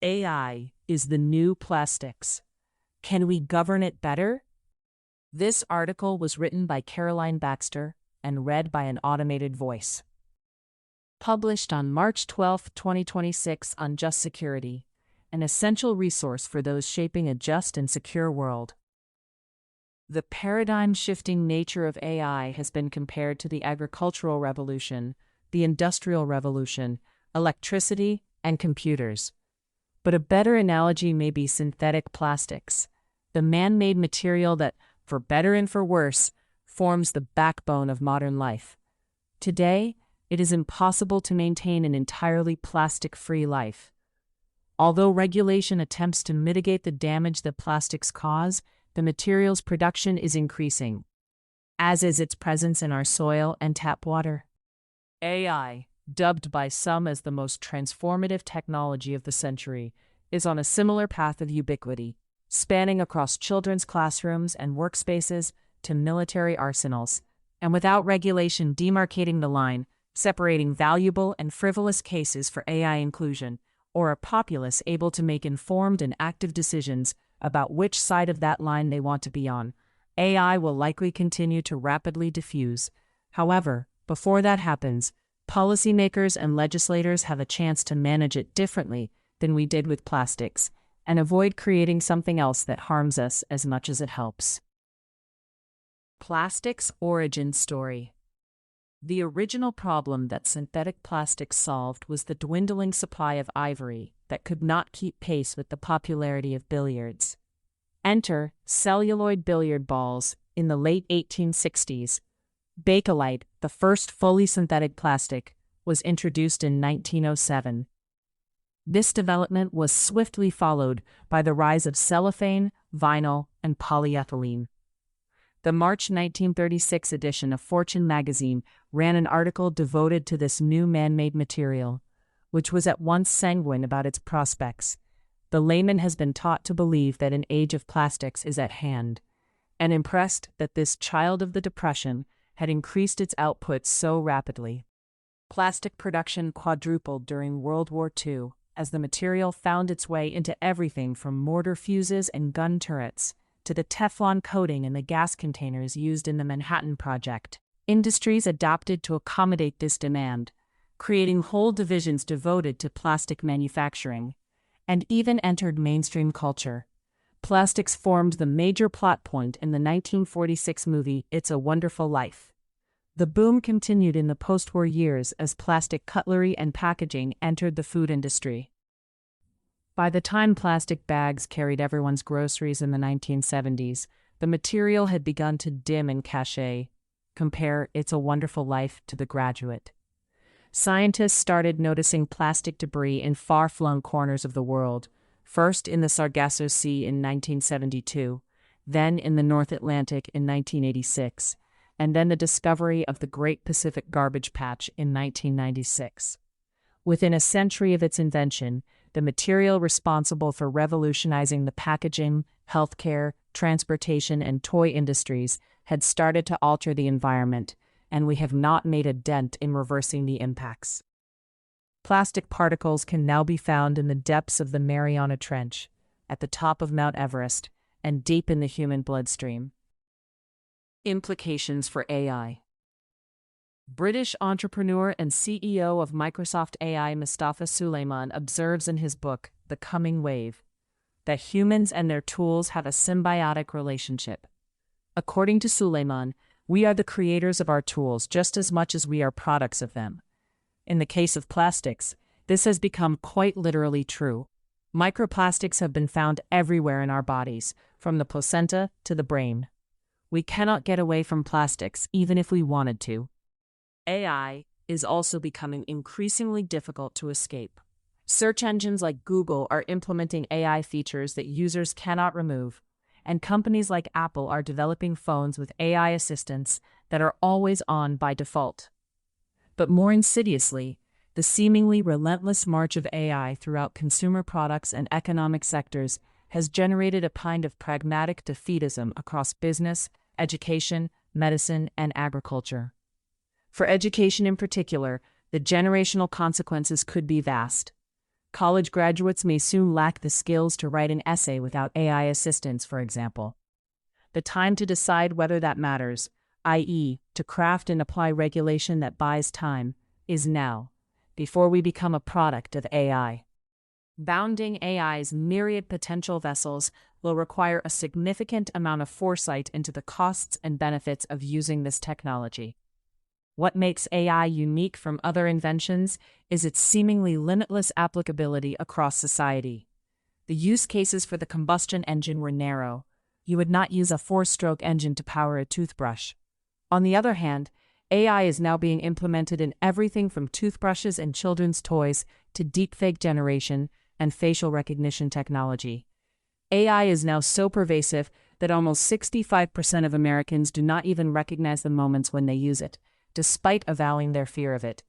AI is the new plastics. Can we govern it better? This article was written by Caroline Baxter and read by an automated voice. Published on March 12, 2026 on Just Security, an essential resource for those shaping a just and secure world. The paradigm-shifting nature of AI has been compared to the agricultural revolution, the industrial revolution, electricity, and computers. But a better analogy may be synthetic plastics, the man-made material that, for better and for worse, forms the backbone of modern life. Today, it is impossible to maintain an entirely plastic-free life. Although regulation attempts to mitigate the damage that plastics cause, the material's production is increasing, as is its presence in our soil and tap water. AI, dubbed by some as the most transformative technology of the century, is on a similar path of ubiquity, spanning across children's classrooms and workspaces to military arsenals, and without regulation demarcating the line, separating valuable and frivolous cases for AI inclusion, or a populace able to make informed and active decisions about which side of that line they want to be on, AI will likely continue to rapidly diffuse. However, before that happens, policymakers and legislators have a chance to manage it differently than we did with plastics, and avoid creating something else that harms us as much as it helps. Plastics origin story. The original problem that synthetic plastics solved was the dwindling supply of ivory that could not keep pace with the popularity of billiards. Enter celluloid billiard balls in the late 1860s. Bakelite, the first fully synthetic plastic, was introduced in 1907. This development was swiftly followed by the rise of cellophane, vinyl, and polyethylene. The March 1936 edition of Fortune magazine ran an article devoted to this new man-made material, which was at once sanguine about its prospects. The layman has been taught to believe that an age of plastics is at hand, and impressed that this child of the Depression had increased its output so rapidly. Plastic production quadrupled during World War II as the material found its way into everything from mortar fuses and gun turrets to the Teflon coating in the gas containers used in the Manhattan Project. Industries adapted to accommodate this demand, creating whole divisions devoted to plastic manufacturing, and even entered mainstream culture. Plastics formed the major plot point in the 1946 movie It's a Wonderful Life. The boom continued in the post-war years as plastic cutlery and packaging entered the food industry. By the time plastic bags carried everyone's groceries in the 1970s, the material had begun to dim in cachet. Compare It's a Wonderful Life to The Graduate. Scientists started noticing plastic debris in far-flung corners of the world, first in the Sargasso Sea in 1972, then in the North Atlantic in 1986, and then the discovery of the Great Pacific Garbage Patch in 1996. Within a century of its invention, the material responsible for revolutionizing the packaging, healthcare, transportation, and toy industries had started to alter the environment, and we have not made a dent in reversing the impacts. Plastic particles can now be found in the depths of the Mariana Trench, at the top of Mount Everest, and deep in the human bloodstream. Implications for AI. British entrepreneur and CEO of Microsoft AI Mustafa Suleyman observes in his book, The Coming Wave, that humans and their tools have a symbiotic relationship. According to Suleyman, we are the creators of our tools just as much as we are products of them. In the case of plastics, this has become quite literally true. Microplastics have been found everywhere in our bodies, from the placenta to the brain. We cannot get away from plastics, even if we wanted to. AI is also becoming increasingly difficult to escape. Search engines like Google are implementing AI features that users cannot remove, and companies like Apple are developing phones with AI assistants that are always on by default. But more insidiously, the seemingly relentless march of AI throughout consumer products and economic sectors has generated a kind of pragmatic defeatism across business, education, medicine, and agriculture. For education in particular, the generational consequences could be vast. College graduates may soon lack the skills to write an essay without AI assistance, for example. The time to decide whether that matters, i.e., to craft and apply regulation that buys time, is now, before we become a product of AI. Bounding AI's myriad potential vessels will require a significant amount of foresight into the costs and benefits of using this technology. What makes AI unique from other inventions is its seemingly limitless applicability across society. The use cases for the combustion engine were narrow. You would not use a four-stroke engine to power a toothbrush. On the other hand, AI is now being implemented in everything from toothbrushes and children's toys to deepfake generation and facial recognition technology. AI is now so pervasive that almost 65% of Americans do not even recognize the moments when they use it, despite avowing their fear of it.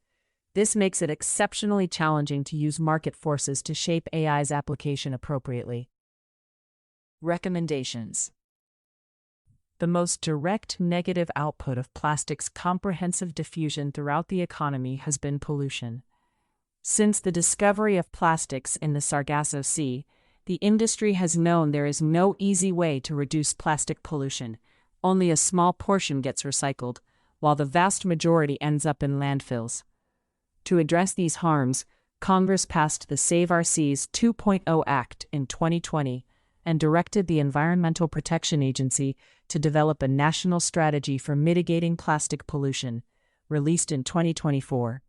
This makes it exceptionally challenging to use market forces to shape AI's application appropriately. Recommendations. The most direct negative output of plastic's comprehensive diffusion throughout the economy has been pollution. Since the discovery of plastics in the Sargasso Sea, the industry has known there is no easy way to reduce plastic pollution. Only a small portion gets recycled, while the vast majority ends up in landfills. To address these harms, Congress passed the Save Our Seas 2.0 Act in 2020 and directed the Environmental Protection Agency to develop a national strategy for mitigating plastic pollution, released in 2024.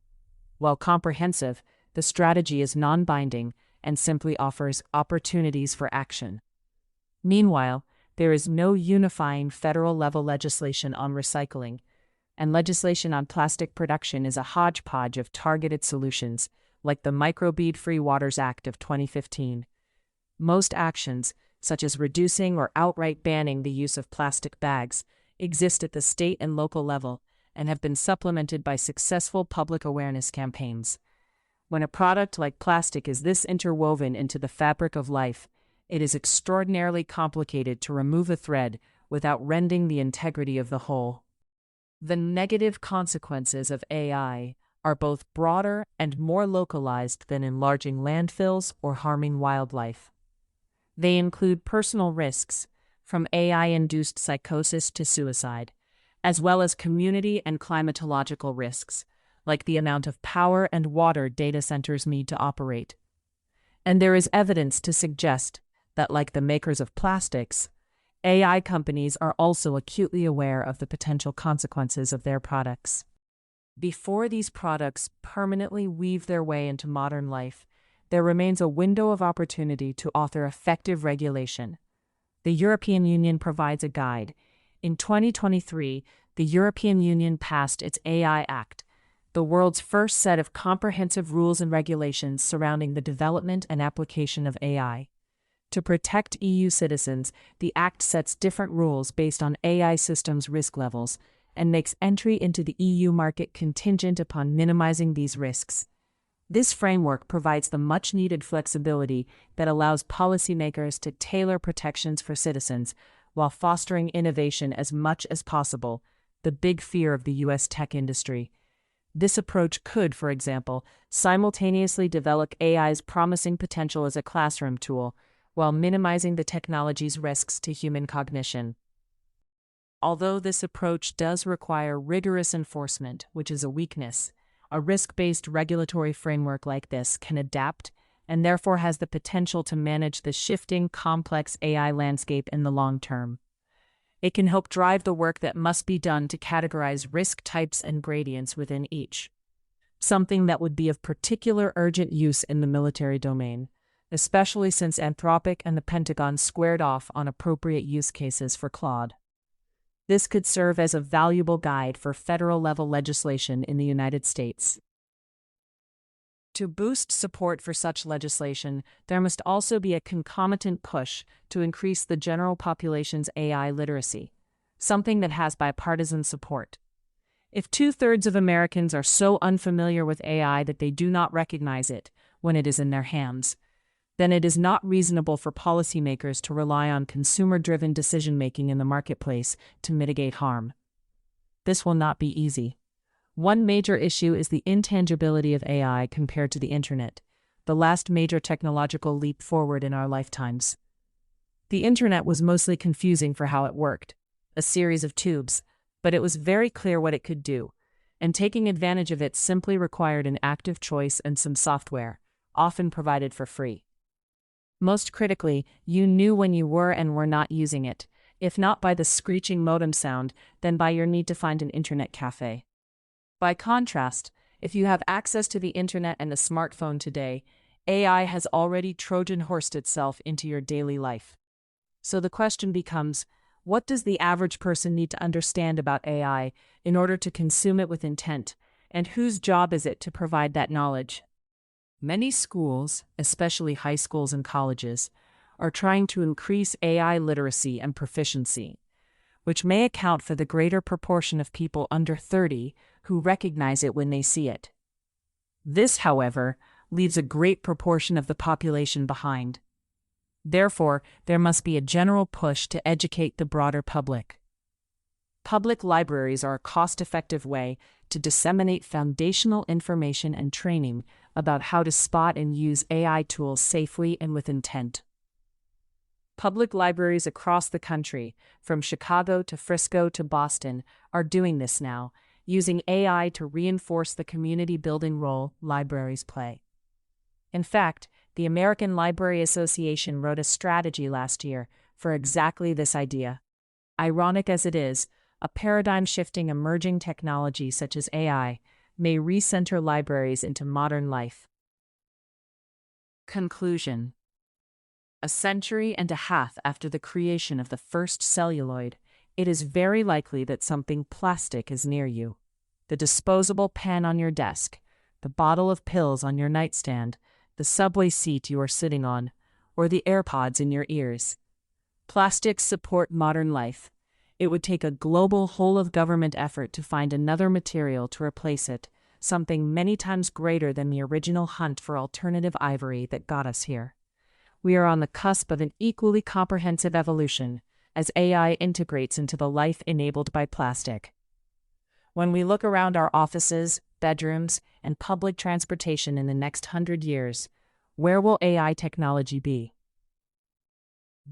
While comprehensive, the strategy is non-binding and simply offers opportunities for action. Meanwhile, there is no unifying federal-level legislation on recycling, and legislation on plastic production is a hodgepodge of targeted solutions, like the Microbead-Free Waters Act of 2015. Most actions, such as reducing or outright banning the use of plastic bags, exist at the state and local level and have been supplemented by successful public awareness campaigns. When a product like plastic is this interwoven into the fabric of life, it is extraordinarily complicated to remove a thread without rending the integrity of the whole. The negative consequences of AI are both broader and more localized than enlarging landfills or harming wildlife. They include personal risks, from AI-induced psychosis to suicide, as well as community and climatological risks, like the amount of power and water data centers need to operate. And there is evidence to suggest that, like the makers of plastics, AI companies are also acutely aware of the potential consequences of their products. Before these products permanently weave their way into modern life, there remains a window of opportunity to author effective regulation. The European Union provides a guide. In 2023, the European Union passed its AI Act, the world's first set of comprehensive rules and regulations surrounding the development and application of AI. To protect EU citizens, the Act sets different rules based on AI systems' risk levels and makes entry into the EU market contingent upon minimizing these risks. This framework provides the much-needed flexibility that allows policymakers to tailor protections for citizens while fostering innovation as much as possible, the big fear of the U.S. tech industry. This approach could, for example, simultaneously develop AI's promising potential as a classroom tool while minimizing the technology's risks to human cognition. Although this approach does require rigorous enforcement, which is a weakness, a risk-based regulatory framework like this can adapt and therefore has the potential to manage the shifting, complex AI landscape in the long term. It can help drive the work that must be done to categorize risk types and gradients within each, something that would be of particular urgent use in the military domain, especially since Anthropic and the Pentagon squared off on appropriate use cases for Claude. This could serve as a valuable guide for federal-level legislation in the United States. To boost support for such legislation, there must also be a concomitant push to increase the general population's AI literacy, something that has bipartisan support. If 2/3 of Americans are so unfamiliar with AI that they do not recognize it when it is in their hands, then it is not reasonable for policymakers to rely on consumer-driven decision-making in the marketplace to mitigate harm. This will not be easy. One major issue is the intangibility of AI compared to the Internet, the last major technological leap forward in our lifetimes. The internet was mostly confusing for how it worked, a series of tubes, but it was very clear what it could do, and taking advantage of it simply required an active choice and some software, often provided for free. Most critically, you knew when you were and were not using it, if not by the screeching modem sound, then by your need to find an internet cafe. By contrast, if you have access to the internet and a smartphone today, AI has already Trojan horsed itself into your daily life. So the question becomes, what does the average person need to understand about AI in order to consume it with intent, and whose job is it to provide that knowledge? Many schools, especially high schools and colleges, are trying to increase AI literacy and proficiency, which may account for the greater proportion of people under 30 who recognize it when they see it. This, however, leaves a great proportion of the population behind. Therefore, there must be a general push to educate the broader public. Public libraries are a cost-effective way to disseminate foundational information and training about how to spot and use AI tools safely and with intent. Public libraries across the country, from Chicago to Frisco to Boston, are doing this now, using AI to reinforce the community-building role libraries play. In fact, the American Library Association wrote a strategy last year for exactly this idea. Ironic as it is, a paradigm-shifting emerging technology such as AI may recenter libraries into modern life. Conclusion. A century and a half after the creation of the first celluloid, it is very likely that something plastic is near you. The disposable pen on your desk, the bottle of pills on your nightstand, the subway seat you are sitting on, or the AirPods in your ears. Plastics support modern life. It would take a global whole-of-government effort to find another material to replace it, something many times greater than the original hunt for alternative ivory that got us here. We are on the cusp of an equally comprehensive evolution as AI integrates into the life enabled by plastic. When we look around our offices, bedrooms, and public transportation in the next 100 years, where will AI technology be?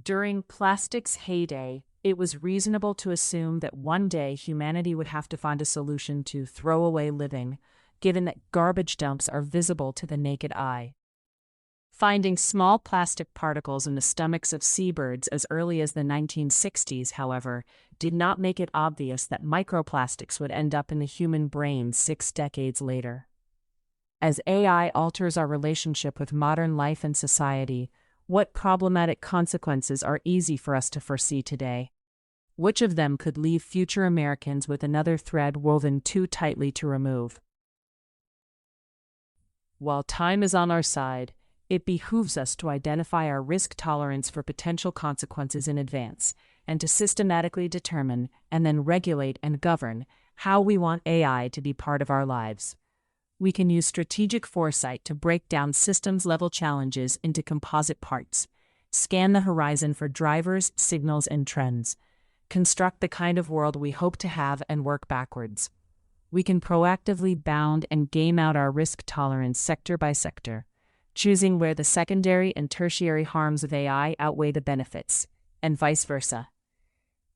During plastic's heyday, it was reasonable to assume that one day humanity would have to find a solution to throw away living, given that garbage dumps are visible to the naked eye. Finding small plastic particles in the stomachs of seabirds as early as the 1960s, however, did not make it obvious that microplastics would end up in the human brain 6 decades later. As AI alters our relationship with modern life and society, what problematic consequences are easy for us to foresee today? Which of them could leave future Americans with another thread woven too tightly to remove? While time is on our side, it behooves us to identify our risk tolerance for potential consequences in advance, and to systematically determine and then regulate and govern how we want AI to be part of our lives. We can use strategic foresight to break down systems-level challenges into composite parts, scan the horizon for drivers, signals, and trends, construct the kind of world we hope to have, and work backwards. We can proactively bound and game out our risk tolerance sector by sector, choosing where the secondary and tertiary harms of AI outweigh the benefits, and vice versa.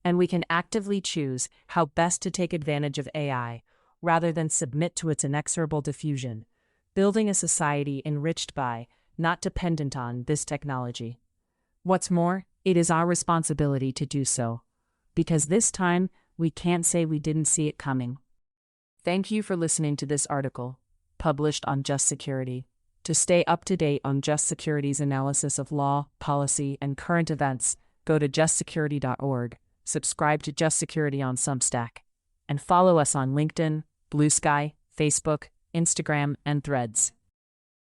And we can actively choose how best to take advantage of AI, rather than submit to its inexorable diffusion, building a society enriched by, not dependent on, this technology. What's more, it is our responsibility to do so, because this time, we can't say we didn't see it coming. Thank you for listening to this article, published on Just Security. To stay up to date on Just Security's analysis of law, policy, and current events, go to justsecurity.org, subscribe to Just Security on Substack, and follow us on LinkedIn, Blue Sky, Facebook, Instagram, and Threads.